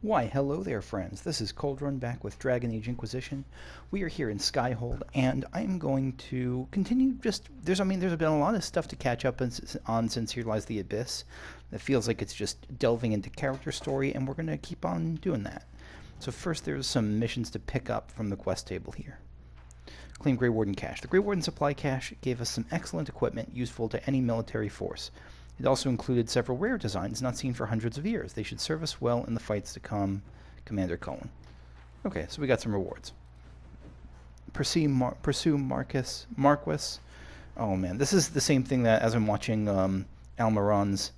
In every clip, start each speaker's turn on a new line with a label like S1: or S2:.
S1: Why, hello there, friends. This is Cold Run back with Dragon Age Inquisition. We are here in Skyhold, and I'm going to continue there's been a lot of stuff to catch up on since Here Lies the Abyss. It feels like it's just delving into character story, and we're going to keep on doing that. So first, there's some missions to pick up from the quest table here. Claim Grey Warden cache. The Grey Warden supply cache gave us some excellent equipment useful to any military force. It also included several rare designs not seen for hundreds of years. They should serve us well in the fights to come, Commander Cullen. Okay, so we got some rewards. Pursue Marquis. Oh man, this is the same thing that as I'm watching Almiron's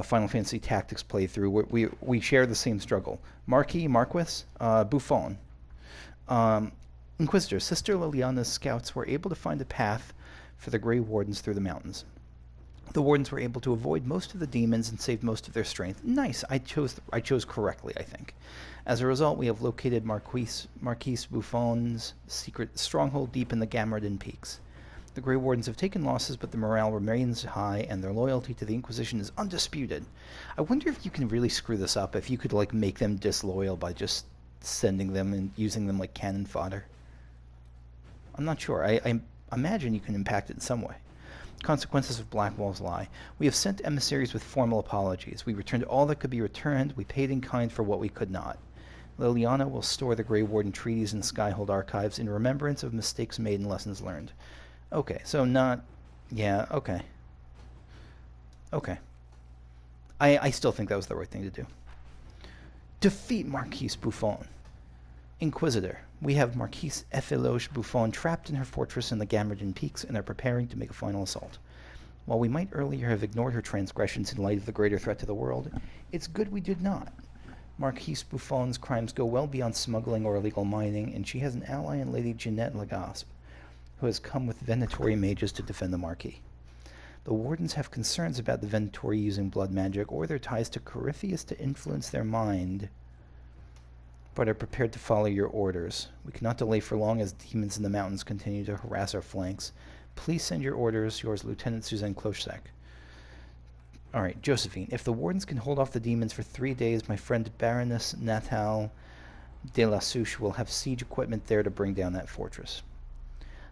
S1: Final Fantasy Tactics playthrough, we share the same struggle. Marquis, Buffon. Inquisitor, Sister Liliana's scouts were able to find a path for the Grey Wardens through the mountains. The Wardens were able to avoid most of the demons and saved most of their strength. Nice. I chose correctly, I think. As a result, we have located Marquis Buffon's secret stronghold deep in the Gamardin Peaks. The Grey Wardens have taken losses, but the morale remains high, and their loyalty to the Inquisition is undisputed. I wonder if you can really screw this up, if you could make them disloyal by just sending them and using them like cannon fodder. I'm not sure. I imagine you can impact it in some way. Consequences of Blackwall's lie. We have sent emissaries with formal apologies. We returned all that could be returned. We paid in kind for what we could not. Liliana will store the Grey Warden treaties in Skyhold archives in remembrance of mistakes made and lessons learned. Okay, so not... Yeah, okay. Okay. I still think that was the right thing to do. Defeat Marquis Buffon. Inquisitor. We have Marquise Efiloge Buffon trapped in her fortress in the Gamardin Peaks and are preparing to make a final assault. While we might earlier have ignored her transgressions in light of the greater threat to the world, it's good we did not. Marquise Buffon's crimes go well beyond smuggling or illegal mining, and she has an ally in Lady Jeanette Legaspe, who has come with Venatori mages to defend the Marquis. The Wardens have concerns about the Venatori using blood magic or their ties to Corypheus to influence their mind, but are prepared to follow your orders. We cannot delay for long as demons in the mountains continue to harass our flanks. Please send your orders. Yours, Lieutenant Suzanne Clochsec. Alright, Josephine. If the Wardens can hold off the demons for 3 days, my friend Baroness Natal de la Souche will have siege equipment there to bring down that fortress.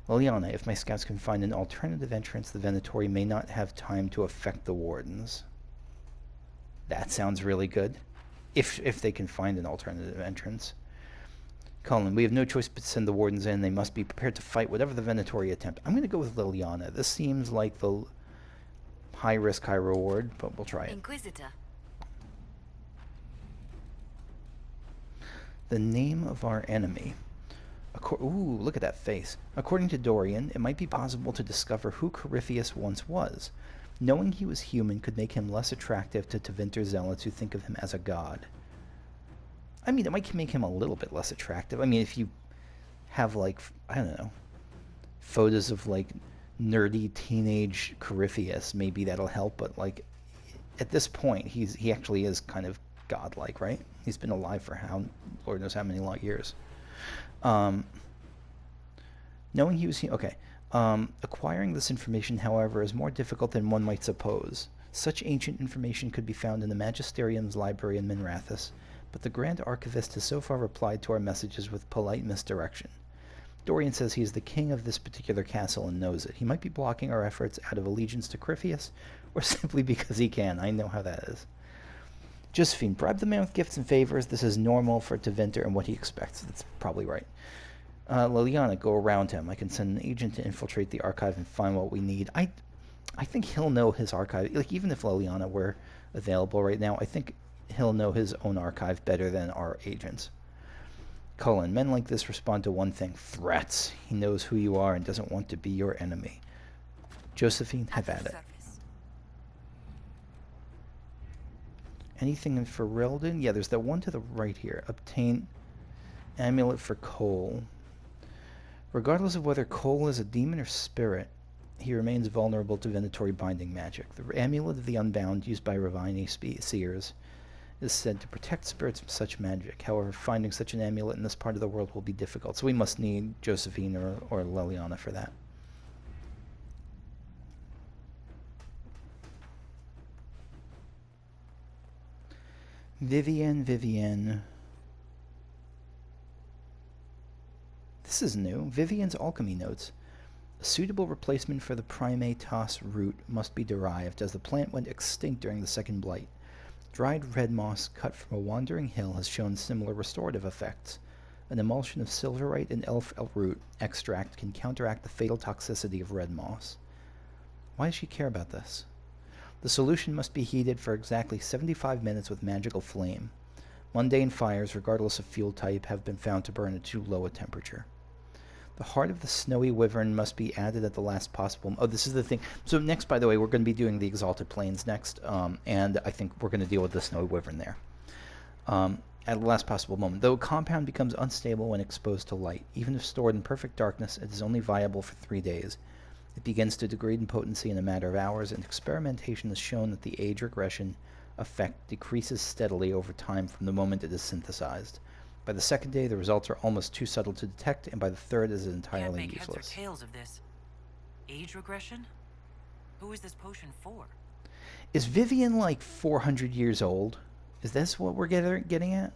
S1: Liliana, if my scouts can find an alternative entrance, the Venatori may not have time to affect the Wardens. That sounds really good. If they can find an alternative entrance. Cullen, we have no choice but to send the Wardens in. They must be prepared to fight whatever the Venatori attempt. I'm going to go with Liliana. This seems like the high risk, high reward, but we'll try it.
S2: Inquisitor.
S1: The name of our enemy. Ooh, look at that face. According to Dorian, it might be possible to discover who Corypheus once was. Knowing he was human could make him less attractive to Tevinter zealots who think of him as a god. I mean, it might make him a little bit less attractive. I mean, if you have, I don't know, photos of, nerdy teenage Corypheus, maybe that'll help, but, at this point, he actually is kind of godlike, right? He's been alive for Lord knows how many long years. Knowing he was... Okay. Acquiring this information, however, is more difficult than one might suppose. Such ancient information could be found in the Magisterium's library in Minrathous, but the Grand Archivist has so far replied to our messages with polite misdirection. Dorian says he is the king of this particular castle and knows it. He might be blocking our efforts out of allegiance to Corypheus, or simply because he can. I know how that is. Josephine, bribe the man with gifts and favors. This is normal for Tevinter and what he expects. That's probably right. Liliana, go around him. I can send an agent to infiltrate the archive and find what we need. I think he'll know his archive. Even if Liliana were available right now, I think he'll know his own archive better than our agents. Cullen, men like this respond to one thing, threats. He knows who you are and doesn't want to be your enemy. Josephine, have at it. Anything for Ferelden? Yeah, there's that one to the right here. Obtain Amulet for Cole. Regardless of whether Cole is a demon or spirit, he remains vulnerable to Venatori binding magic. The Amulet of the Unbound, used by Ravine seers, is said to protect spirits from such magic. However, finding such an amulet in this part of the world will be difficult, so we must need Josephine or Liliana for that. Vivienne. This is new. Vivienne's alchemy notes. A suitable replacement for the primatos root must be derived, as the plant went extinct during the Second Blight. Dried red moss cut from a wandering hill has shown similar restorative effects. An emulsion of silverite and elf root extract can counteract the fatal toxicity of red moss. Why does she care about this? The solution must be heated for exactly 75 minutes with magical flame. Mundane fires, regardless of fuel type, have been found to burn at too low a temperature. The heart of the snowy wyvern must be added at the last possible... Oh, this is the thing. So next, by the way, we're going to be doing the Exalted Plains next, and I think we're going to deal with the snowy wyvern there. At the last possible moment. Though a compound becomes unstable when exposed to light, even if stored in perfect darkness, it is only viable for 3 days. It begins to degrade in potency in a matter of hours, and experimentation has shown that the age regression effect decreases steadily over time from the moment it is synthesized. By the second day, the results are almost too subtle to detect, and by the third, it is entirely
S2: Can't make
S1: useless.
S2: heads or tails of this. Age regression? Who is this potion for?
S1: Is Vivienne like 400 years old? Is this what we're getting at?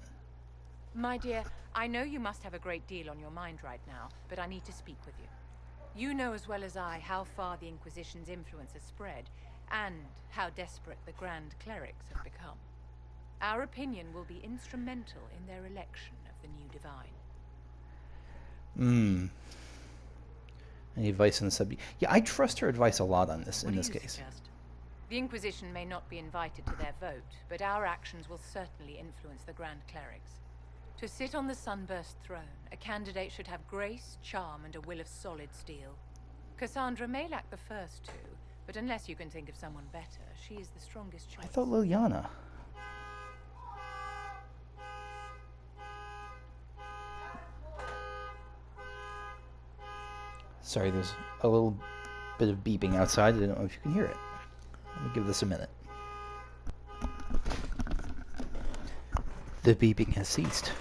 S3: My dear, I know you must have a great deal on your mind right now, but I need to speak with you. You know as well as I how far the Inquisition's influence has spread, and how desperate the Grand Clerics have become. Our opinion will be instrumental in their election of the new divine.
S1: Any advice on the subject? Yeah, I trust her advice a lot on this, in this case.
S2: Suggest?
S3: The Inquisition may not be invited to their vote, but our actions will certainly influence the Grand Clerics. To sit on the Sunburst throne, a candidate should have grace, charm, and a will of solid steel. Cassandra may lack the first two, but unless you can think of someone better, she is the strongest choice.
S1: I thought Liliana. Sorry, there's a little bit of beeping outside. I don't know if you can hear it. Let me give this a minute. The beeping has ceased.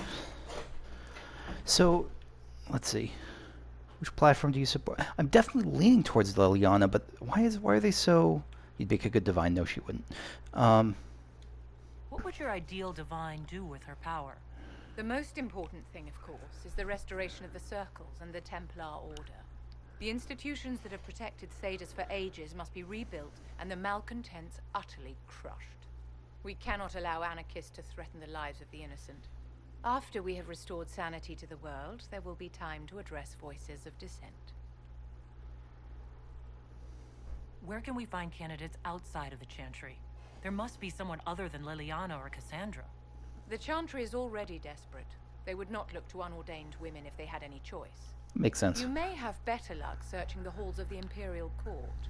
S1: So, let's see. Which platform do you support? I'm definitely leaning towards Liliana, but why are they so... You'd make a good divine. No, she wouldn't.
S2: What would your ideal divine do with her power?
S3: The most important thing, of course, is the restoration of the Circles and the Templar Order. The institutions that have protected Thedas for ages must be rebuilt, and the malcontents utterly crushed. We cannot allow anarchists to threaten the lives of the innocent. After we have restored sanity to the world, there will be time to address voices of dissent.
S2: Where can we find candidates outside of the Chantry? There must be someone other than Liliana or Cassandra.
S3: The Chantry is already desperate. They would not look to unordained women if they had any choice.
S1: Makes sense.
S3: You may have better luck searching the halls of the Imperial Court.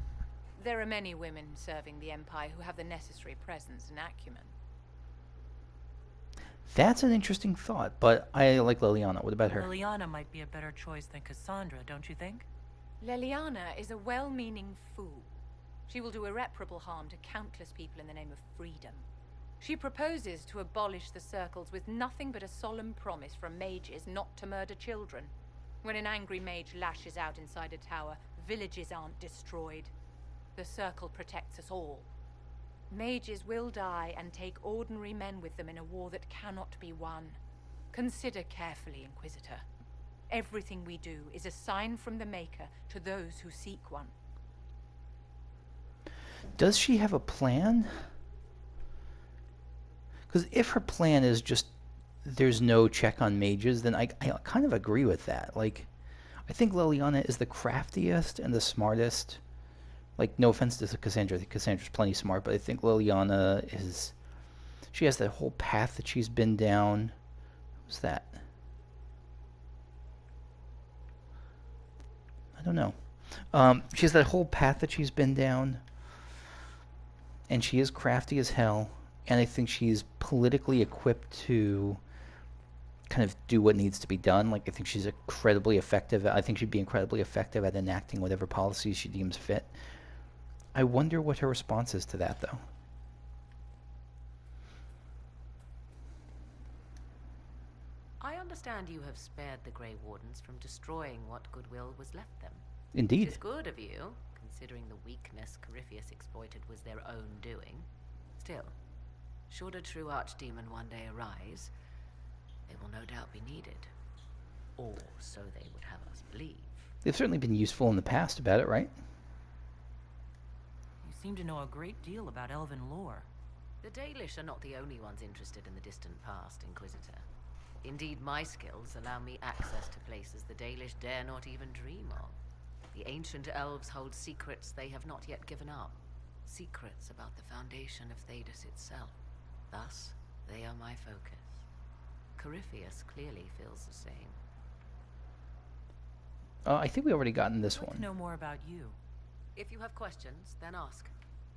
S3: There are many women serving the Empire who have the necessary presence and acumen.
S1: That's an interesting thought, but I like Liliana. What about her?
S2: Liliana might be a better choice than Cassandra, don't you think?
S3: Liliana is a well-meaning fool. She will do irreparable harm to countless people in the name of freedom. She proposes to abolish the Circles with nothing but a solemn promise from mages not to murder children. When an angry mage lashes out inside a tower, villages aren't destroyed. The Circle protects us all. Mages will die and take ordinary men with them in a war that cannot be won. Consider carefully, Inquisitor. Everything we do is a sign from the Maker to those who seek one.
S1: Does she have a plan? Because if her plan is just there's no check on mages, then I kind of agree with that. Like, I think Liliana is the craftiest and the smartest. Like, no offense to Cassandra. I think Cassandra's plenty smart, but I think Liliana is... She has that whole path that she's been down. What was that? I don't know. She has that whole path that she's been down. And she is crafty as hell. And I think she's politically equipped to kind of do what needs to be done. Like, I think she's incredibly effective. I think she'd be incredibly effective at enacting whatever policies she deems fit. I wonder what her response is to that, though.
S4: I understand you have spared the Grey Wardens from destroying what goodwill was left them.
S1: Indeed.
S4: Which is good of you, considering the weakness Corypheus exploited was their own doing. Still, Should a true archdemon one day arise, they will no doubt be needed. Or so they would have us believe.
S1: They've certainly been useful in the past about it, right?
S2: You seem to know a great deal about elven lore.
S4: The Dalish are not the only ones interested in the distant past, Inquisitor. Indeed, my skills allow me access to places the Dalish dare not even dream of. The ancient elves hold secrets they have not yet given up. Secrets about the foundation of Thedas itself. Thus, they are my focus. Corypheus clearly feels the same.
S1: I think we already gotten this
S2: I'd like
S1: one.
S2: to know more about you.
S4: If you have questions, then ask.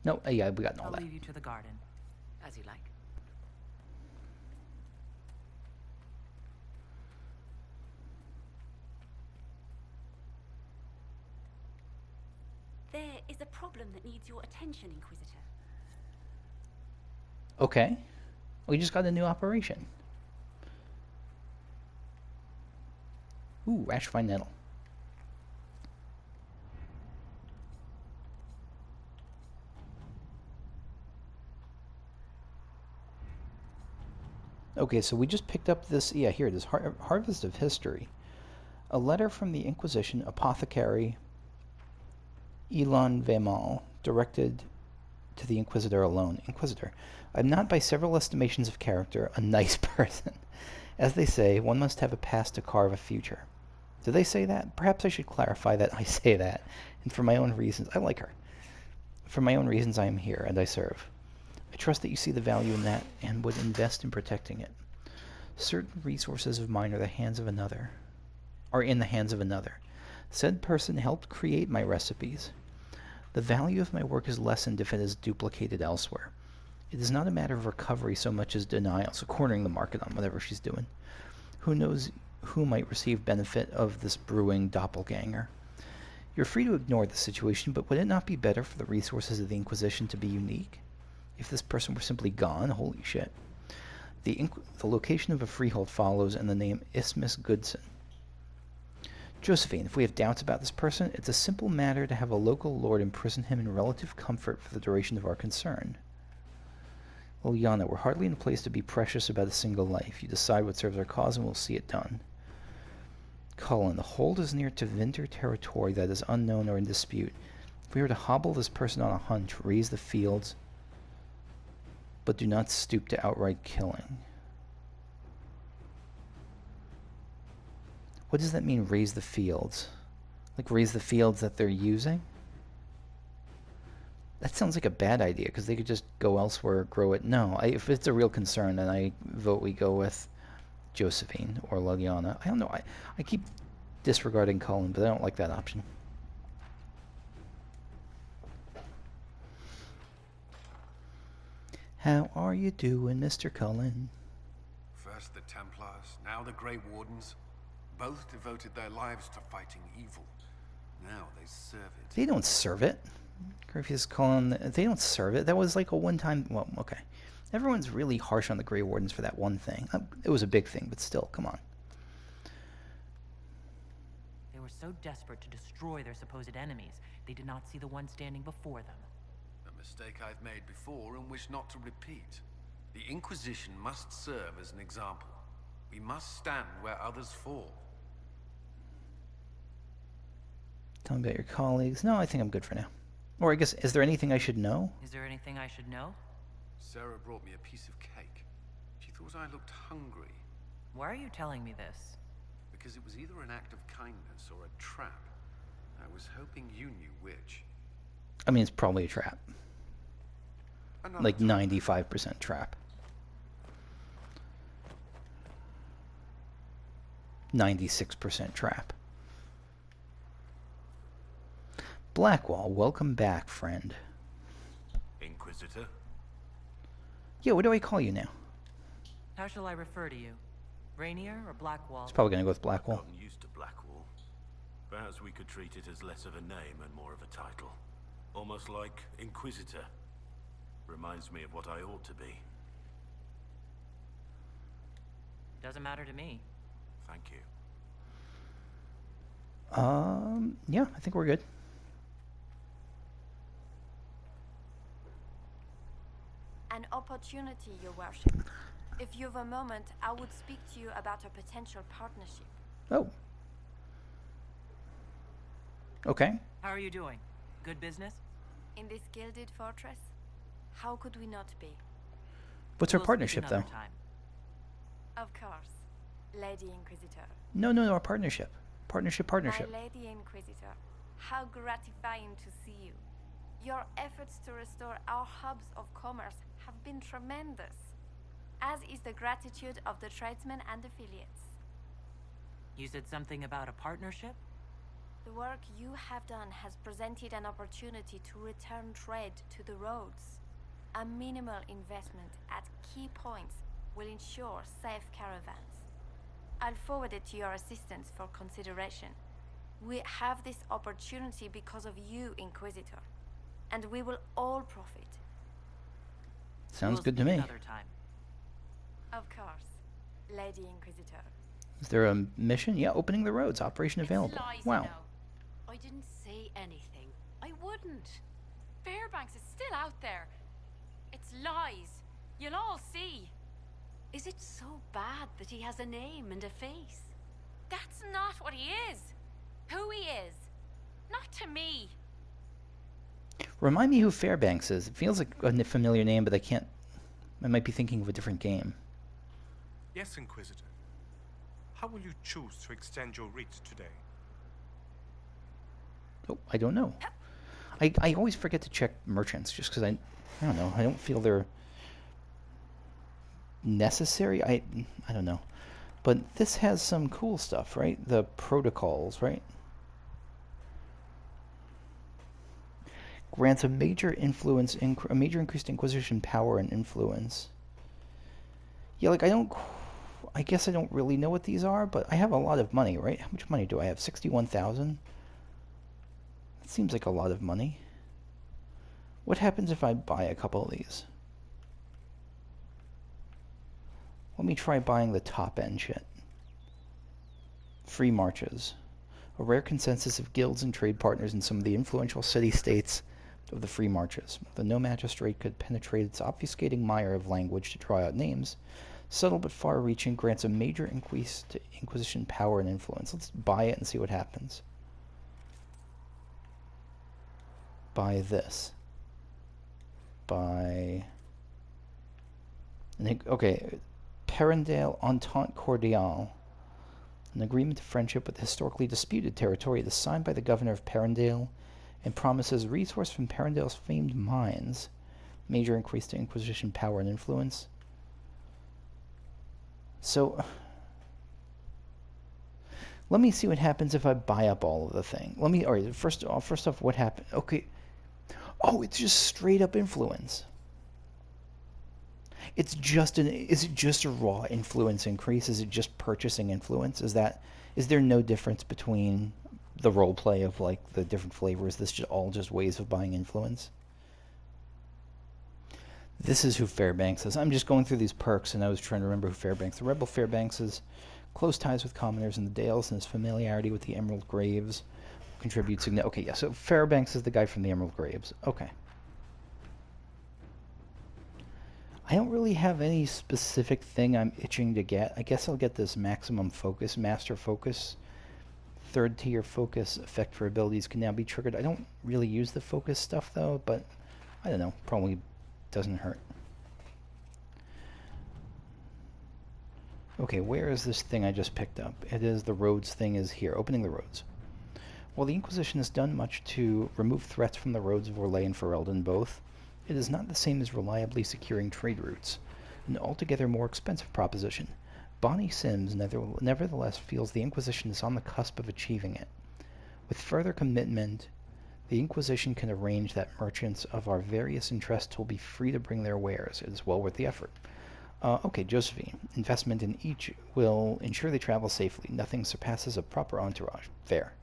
S1: No, yeah, we got all
S2: I'll
S1: that.
S2: leave you to the garden.
S4: As you like.
S5: There is a problem that needs your attention, Inquisitor.
S1: Okay. We just got a new operation. Ooh, Ashfine Nettle. Okay, so we just picked up this, yeah, here it is, Harvest of History. A letter from the Inquisition apothecary Elon Vemal, directed to the Inquisitor alone. Inquisitor, I'm not by several estimations of character a nice person. As they say, one must have a past to carve a future. Do they say that? Perhaps I should clarify that I say that, and for my own reasons, I like her. For my own reasons I am here, and I serve. I trust that you see the value in that and would invest in protecting it. Certain resources of mine are in the hands of another. Said person helped create my recipes. The value of my work is lessened if it is duplicated elsewhere. It is not a matter of recovery so much as denial, so cornering the market on whatever she's doing. Who knows who might receive benefit of this brewing doppelganger? You're free to ignore the situation, but would it not be better for the resources of the Inquisition to be unique? If this person were simply gone, holy shit. The location of a freehold follows and the name Ismus Goodson. Josephine, if we have doubts about this person, it's a simple matter to have a local lord imprison him in relative comfort for the duration of our concern. Liliana, we're hardly in a place to be precious about a single life. You decide what serves our cause and we'll see it done. Cullen, the hold is near to Vinter territory that is unknown or in dispute. If we were to hobble this person on a hunch, raise the fields, but do not stoop to outright killing. What does that mean, raise the fields? Like raise the fields that they're using? That sounds like a bad idea, because they could just go elsewhere, grow it. No, if it's a real concern, then I vote we go with Josephine or Liliana. I don't know. I keep disregarding Cullen, but I don't like that option. How are you doing, Mr. Cullen?
S6: First the Templars, now the Grey Wardens. Both devoted their lives to fighting evil. Now they serve it.
S1: They don't serve it. Corypheus Cullen, they don't serve it. That was like a one-time... Well, okay. Everyone's really harsh on the Grey Wardens for that one thing. It was a big thing, but still, come on.
S2: They were so desperate to destroy their supposed enemies, they did not see the one standing before them.
S6: A mistake I've made before and wish not to repeat. The Inquisition must serve as an example. We must stand where others fall.
S1: Tell me about your colleagues. No, I think I'm good for now. Or I guess, is there anything I should know?
S2: Is there anything I should know?
S6: Sarah brought me a piece of cake. She thought I looked hungry.
S2: Why are you telling me this?
S6: Because it was either an act of kindness or a trap. I was hoping you knew which.
S1: I mean, it's probably a trap.
S6: Another
S1: Like
S6: time.
S1: 95% trap. 96% trap. Blackwall, welcome back, friend.
S7: Inquisitor?
S1: Yeah, what do I call you now?
S2: How shall I refer to you? Rainier or Blackwall?
S1: It's probably going to go with Blackwall.
S7: Gotten used to Blackwall. Perhaps we could treat it as less of a name and more of a title. Almost like Inquisitor. Reminds me of what I ought to be.
S2: Doesn't matter to me.
S7: Thank you.
S1: Yeah, I think we're good.
S5: An
S8: opportunity, Your Worship. If you've a moment, I would speak to you about a potential partnership.
S1: Oh. Okay.
S2: How are you doing? Good business?
S8: In this gilded fortress, how could we not be?
S1: What's our
S2: We'll speak
S1: partnership,
S2: another
S1: though?
S2: time.
S8: Of course, Lady Inquisitor.
S1: No, our partnership. Partnership.
S8: My Lady Inquisitor, how gratifying to see you. Your efforts to restore our hubs of commerce have been tremendous, as is the gratitude of the tradesmen and affiliates.
S2: You said something about a partnership?
S8: The work you have done has presented an opportunity to return trade to the roads. A minimal investment at key points will ensure safe caravans. I'll forward it to your assistants for consideration. We have this opportunity because of you, Inquisitor, and we will all profit.
S1: Sounds
S2: We'll
S1: good to
S2: speak
S1: me.
S2: Another time.
S8: Of course, Lady Inquisitor.
S1: Is there a mission? Yeah, opening the roads. Operation available.
S5: Lies,
S1: Wow.
S5: you know. I didn't say anything. I wouldn't. Fairbanks is still out there. It's lies. You'll all see.
S4: Is it so bad that he has a name and a face?
S5: That's not what he is. Who he is. Not to me.
S1: Remind me who Fairbanks is. It feels like a familiar name, but I might be thinking of a different game.
S9: Yes, Inquisitor. How will you choose to extend your reach today?
S1: Oh, I don't know. I always forget to check merchants just because I don't know. I don't feel they're necessary. I don't know. But this has some cool stuff, right? The protocols, right? Grants a major increased Inquisition power and influence. Yeah, like I guess I don't really know what these are, but I have a lot of money, right? How much money do I have? 61,000? That seems like a lot of money. What happens if I buy a couple of these? Let me try buying the top end shit. Free marches. A rare consensus of guilds and trade partners in some of the influential city-states of the free marches. The no magistrate could penetrate its obfuscating mire of language to draw out names. Subtle but far-reaching, grants a major increase to Inquisition power and influence. Let's buy it and see what happens. Buy this. Buy... Okay, Perendale Entente Cordiale. An agreement of friendship with the historically disputed territory that is signed by the governor of Perendale and promises resource from Perendale's famed mines. Major increase to Inquisition power and influence. So, let me see what happens if I buy up all of the thing. Alright, first off, what happened? Okay. Oh, it's just straight up influence. Is it just a raw influence increase? Is it just purchasing influence? Is there no difference between the role play of like the different flavors? This is all just ways of buying influence? This is who Fairbanks is. I'm just going through these perks and I was trying to remember who Fairbanks. The Rebel Fairbanks is close ties with commoners in the Dales and his familiarity with the Emerald Graves contributes. Okay, yeah, so Fairbanks is the guy from the Emerald Graves. Okay. I don't really have any specific thing I'm itching to get. I guess I'll get this maximum focus, master focus. Third tier focus effect for abilities can now be triggered. I don't really use the focus stuff though, but I don't know, probably doesn't hurt. Okay, where is this thing I just picked up? It is the roads thing is here, opening the roads. While the Inquisition has done much to remove threats from the roads of Orlais and Ferelden both, it is not the same as reliably securing trade routes, an altogether more expensive proposition. Bonnie Sims nevertheless feels the Inquisition is on the cusp of achieving it. With further commitment, the Inquisition can arrange that merchants of our various interests will be free to bring their wares. It is well worth the effort. Okay, Josephine. Investment in each will ensure they travel safely. Nothing surpasses a proper entourage. Fair.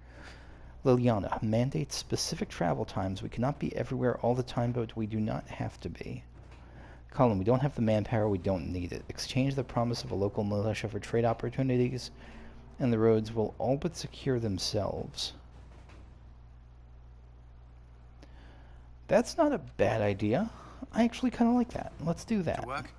S1: Liliana. Mandates specific travel times. We cannot be everywhere all the time, but we do not have to be. Colin. We don't have the manpower. We don't need it. Exchange the promise of a local militia for trade opportunities, and the roads will all but secure themselves. That's not a bad idea. I actually kind of like that. Let's do that.
S6: To work?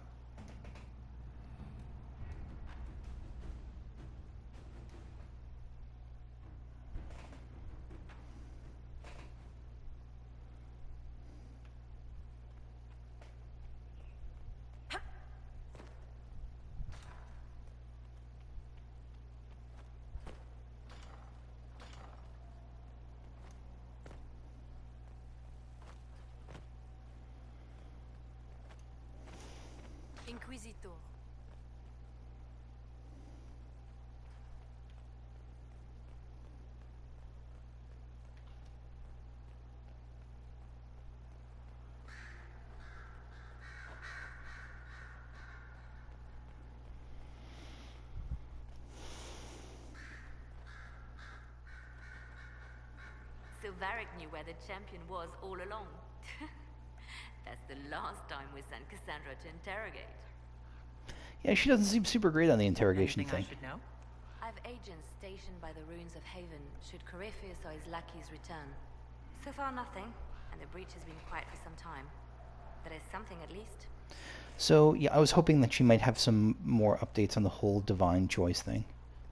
S5: Inquisitor.
S4: So Varric knew where the champion was all along. That's the last time we sent Cassandra to interrogate.
S1: Yeah, she doesn't seem super great on the interrogation
S2: Anything
S1: thing.
S2: I should know?
S4: I've agents stationed by the ruins of Haven should Corypheus or his lackeys return. So far nothing, and the breach has been quiet for some time. But there's something at least.
S1: So, yeah, I was hoping that she might have some more updates on the whole divine choice thing.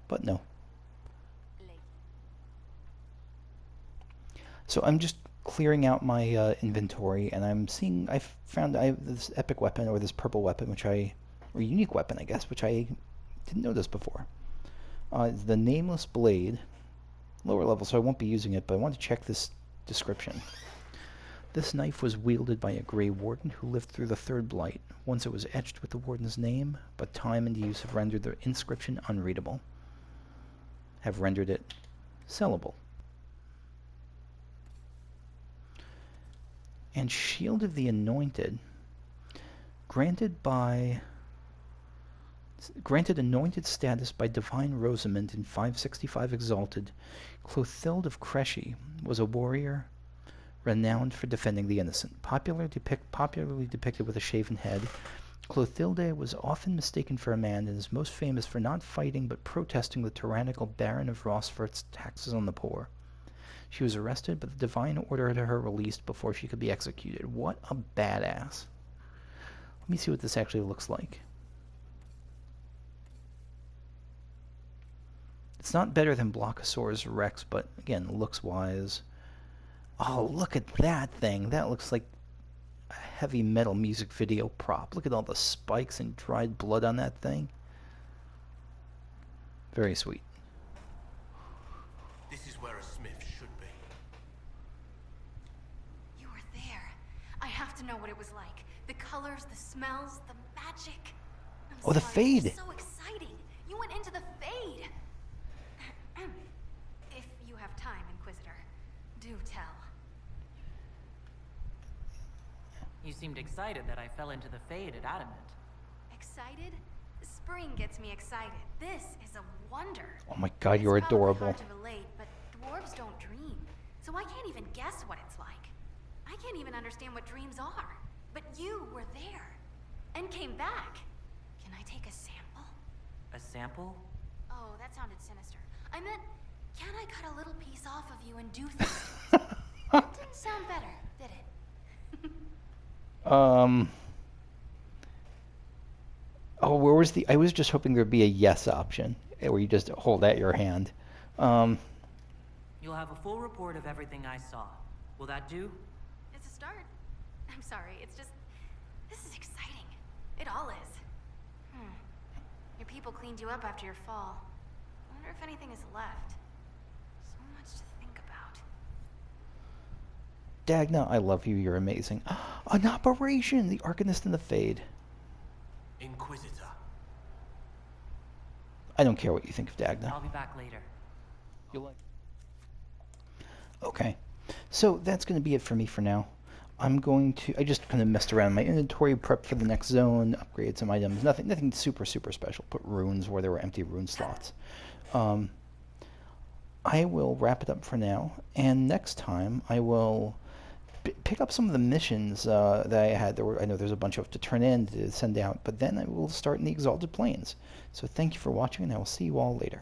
S1: But no. So I'm just clearing out my inventory, and I'm seeing, I found I have this epic weapon, or this purple weapon, or unique weapon, I guess, which I didn't notice before. It's the Nameless Blade, lower level, so I won't be using it, but I want to check this description. This knife was wielded by a Grey Warden who lived through the Third Blight. Once it was etched with the Warden's name, but time and use have rendered the inscription unreadable. Have rendered it sellable. And Shield of the Anointed, granted anointed status by Divine Rosamond in 565 Exalted, Clothilde of Cresci was a warrior renowned for defending the innocent. Popularly depicted with a shaven head, Clothilde was often mistaken for a man and is most famous for not fighting but protesting the tyrannical Baron of Rosfort's taxes on the poor. She was arrested, but the Divine ordered her released before she could be executed. What a badass. Let me see what this actually looks like. It's not better than Blockosaurus Rex, but again, looks-wise. Oh, look at that thing. That looks like a heavy metal music video prop. Look at all the spikes and dried blood on that thing. Very sweet.
S9: This is where a smith should be.
S5: You were there. I have to know what it was like. The colors, the smells, the magic.
S1: Oh, the fade.
S5: It's so exciting. You went into the fade. If you have time, Inquisitor, do tell.
S2: You seemed excited that I fell into the fade at Adamant.
S5: Excited? Spring gets me excited. This is a wonder.
S1: Oh my god, you're
S5: It's probably
S1: adorable.
S5: hard to relate, but dwarves don't dream, so I can't even guess what it's like. I can't even understand what dreams are. But you were there, and came back. Can I take a sample?
S2: A sample?
S5: Oh, that sounded sinister. I meant, can I cut a little piece off of you and do things? Didn't sound better, did it?
S1: Oh, where was the... I was just hoping there'd be a yes option, where you just hold out your hand.
S2: You'll have a full report of everything I saw. Will that do?
S5: It's a start. I'm sorry, it's just... This is exciting. It all is. Your people cleaned you up after your fall. I wonder if anything is left. So much to think about.
S1: Dagna, I love you. You're amazing. An operation! The Arcanist and the Fade.
S9: Inquisitor.
S1: I don't care what you think of Dagna.
S2: I'll be back later.
S1: You like? Okay. So that's going to be it for me for now. I just kind of messed around my inventory, prepped for the next zone, upgraded some items. Nothing super special. Put runes where there were empty rune slots. I will wrap it up for now, and next time I will pick up some of the missions that I had. I know there's a bunch of to turn in, to send out, but then I will start in the Exalted Plains. So thank you for watching, and I will see you all later.